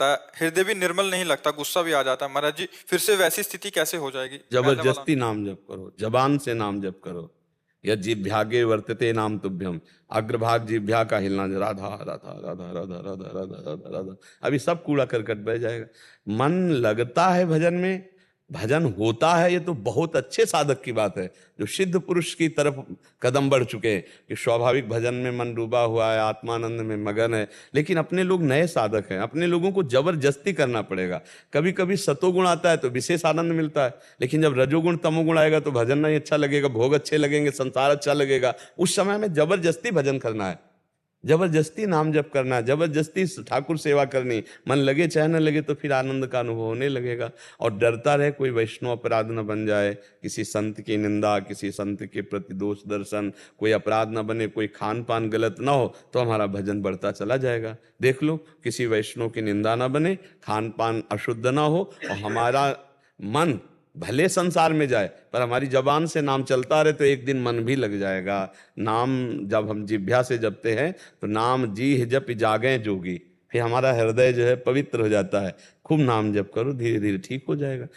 रहता है, हृदय भी निर्मल नहीं लगता, गुस्सा भी आ जाता है। महाराज जी फिर से वैसी स्थिति कैसे हो जाएगी? पहले वाला जबरदस्ती नाम जप करो, जबान से नाम जप करो। यद जिह्वागे वर्तते नाम तुभ्यम, अग्रभाग जिह्वा का हिलना, राधा राधा राधा राधा राधा राधा राधा राधा, अभी सब कूड़ा करकट बह जाएगा। मन लगता है भजन में, भजन होता है, ये तो बहुत अच्छे साधक की बात है जो सिद्ध पुरुष की तरफ कदम बढ़ चुके हैं कि स्वाभाविक भजन में मन डूबा हुआ है, आत्मानंद में मगन है। लेकिन अपने लोग नए साधक हैं, अपने लोगों को जबरदस्ती करना पड़ेगा। कभी कभी सतोगुण आता है तो विशेष आनंद मिलता है, लेकिन जब रजोगुण तमोगुण आएगा तो भजन नहीं अच्छा लगेगा, भोग अच्छे लगेंगे, संसार अच्छा लगेगा। उस समय में जबरदस्ती भजन करना है, जबरदस्ती नाम जप करना है, जबरदस्ती ठाकुर सेवा करनी, मन लगे चाहे न लगे तो फिर आनंद का अनुभव होने लगेगा। और डरता रहे कोई वैष्णव अपराध न बन जाए, किसी संत की निंदा, किसी संत के प्रति दोष दर्शन, कोई अपराध न बने, कोई खान पान गलत ना हो, तो हमारा भजन बढ़ता चला जाएगा। देख लो, किसी वैष्णव की निंदा ना बने, खान पान अशुद्ध ना हो, और हमारा मन भले संसार में जाए पर हमारी जबान से नाम चलता रहे, तो एक दिन मन भी लग जाएगा। नाम जब हम जिह्वा से जपते हैं तो नाम जी जप जागे जोगी, फिर हमारा हृदय जो है पवित्र हो जाता है। खूब नाम जप करो, धीरे धीरे ठीक हो जाएगा।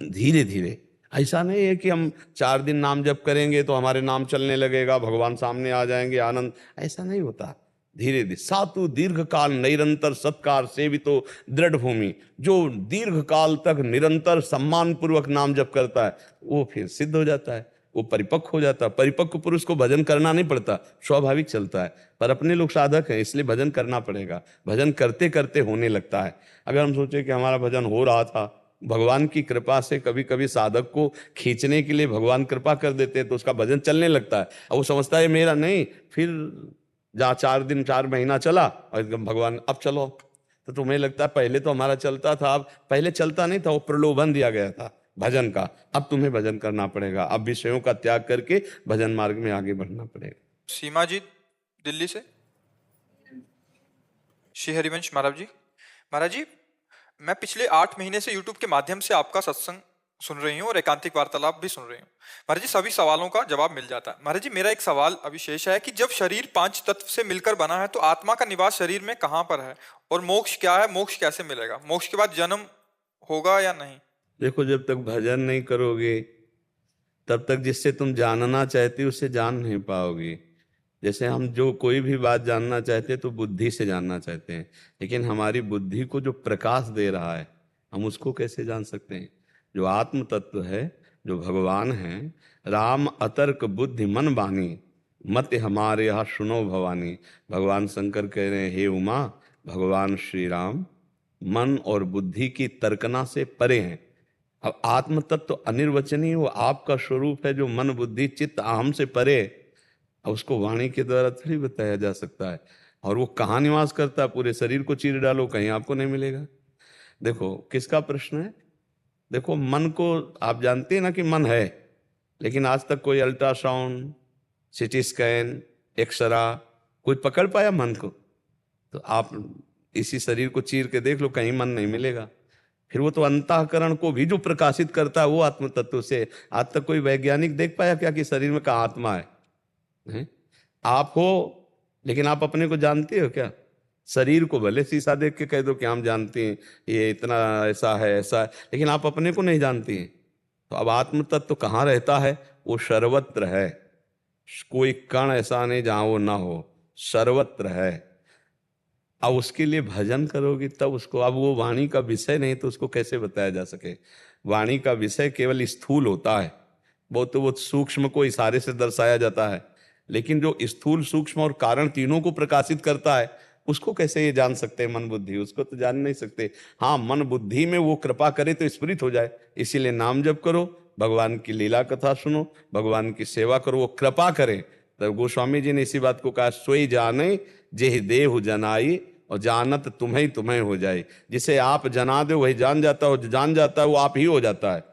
धीरे धीरे, ऐसा नहीं है कि हम 4 दिन नाम जप करेंगे तो हमारे नाम चलने लगेगा, भगवान सामने आ जाएंगे, आनंद, ऐसा नहीं होता। धीरे धीरे सातु दीर्घ काल निरंतर सत्कार सेवितो दृढ़ भूमि, जो दीर्घ काल तक निरंतर सम्मान पूर्वक नाम जप करता है वो फिर सिद्ध हो जाता है, वो परिपक्व हो जाता है। परिपक्व पुरुष को भजन करना नहीं पड़ता, स्वाभाविक चलता है। पर अपने लोग साधक हैं इसलिए भजन करना पड़ेगा, भजन करते करते होने लगता है। अगर हम सोचे कि हमारा भजन हो रहा था, भगवान की कृपा से कभी कभी साधक को खींचने के लिए भगवान कृपा कर देते हैं तो उसका भजन चलने लगता है, और वो समझता है मेरा नहीं, फिर जहाँ 4 दिन 4 महीना चला और एकदम भगवान अब चलो, तो तुम्हें लगता है पहले तो हमारा चलता था, अब पहले चलता नहीं था, वो प्रलोभन दिया गया था भजन का। अब तुम्हें भजन करना पड़ेगा, अब विषयों का त्याग करके भजन मार्ग में आगे बढ़ना पड़ेगा। सीमा जी दिल्ली से। श्री हरिवंश महाराज जी। महाराज जी मैं पिछले 8 महीने से YouTube के माध्यम से आपका सत्संग सुन रही हूँ और एकांतिक वार्तालाप भी सुन रही हूँ। महाराज जी सभी सवालों का जवाब मिल जाता है। महाराज जी मेरा एक सवाल अभी शेष है कि जब शरीर 5 तत्व से मिलकर बना है तो आत्मा का निवास शरीर में कहाँ पर है, और मोक्ष क्या है, मोक्ष कैसे मिलेगा, मोक्ष के बाद जन्म होगा या नहीं? देखो, जब तक भजन नहीं करोगे तब तक जिससे तुम जानना चाहते हो उससे जान नहीं पाओगे। जैसे हम जो कोई भी बात जानना चाहते हैं तो बुद्धि से जानना चाहते हैं, लेकिन हमारी बुद्धि को जो प्रकाश दे रहा है हम उसको कैसे जान सकते हैं? जो आत्म तत्व है, जो भगवान है, राम अतर्क बुद्धि मन बानी, मत हमारे यहाँ सुनो भवानी। भगवान शंकर कह रहे हैं, हे उमा, भगवान श्री राम मन और बुद्धि की तर्कना से परे हैं। अब आत्म तत्व तो अनिर्वचनीय, वो आपका स्वरूप है जो मन बुद्धि चित्त अहम से परे है। अब उसको वाणी के द्वारा थोड़ी बताया जा सकता है। और वो कहाँ निवास करता है? पूरे शरीर को चीर डालो कहीं आपको नहीं मिलेगा। देखो किसका प्रश्न है? देखो मन को आप जानते हैं ना कि मन है, लेकिन आज तक कोई अल्ट्रासाउंड, सिटी स्कैन, एक्सरा कोई पकड़ पाया मन को? तो आप इसी शरीर को चीर के देख लो, कहीं मन नहीं मिलेगा। फिर वो तो अंतःकरण को भी जो प्रकाशित करता है वो आत्म तत्व से। आज तक कोई वैज्ञानिक देख पाया क्या कि शरीर में कहाँ आत्मा है? आप हो, लेकिन आप अपने को जानते हो क्या? शरीर को भले शीशा देख के कह दो कि हम जानते हैं ये इतना ऐसा है ऐसा है, लेकिन आप अपने को नहीं जानती हैं। तो अब आत्म तत्व तो कहाँ रहता है? वो सर्वत्र है, कोई कण ऐसा नहीं जहां वो ना हो, सर्वत्र है। अब उसके लिए भजन करोगी तब उसको, अब वो वाणी का विषय नहीं तो उसको कैसे बताया जा सके? वाणी का विषय केवल स्थूल होता है, बहुत सूक्ष्म को इशारे से दर्शाया जाता है, लेकिन जो स्थूल सूक्ष्म और कारण तीनों को प्रकाशित करता है उसको कैसे ये जान सकते हैं? मन बुद्धि, उसको तो जान नहीं सकते। हाँ, मन बुद्धि में वो कृपा करे तो स्फुरित हो जाए। इसीलिए नाम जप करो, भगवान की लीला कथा सुनो, भगवान की सेवा करो, वो कृपा करे। तो गोस्वामी जी ने इसी बात को कहा, सोई जाने जेहि देहु जनाई, और जानत तुम्हें तुम्हें हो जाए। जिसे आप जना दो वही जान जाता है, और जान जाता है वो आप ही हो जाता है।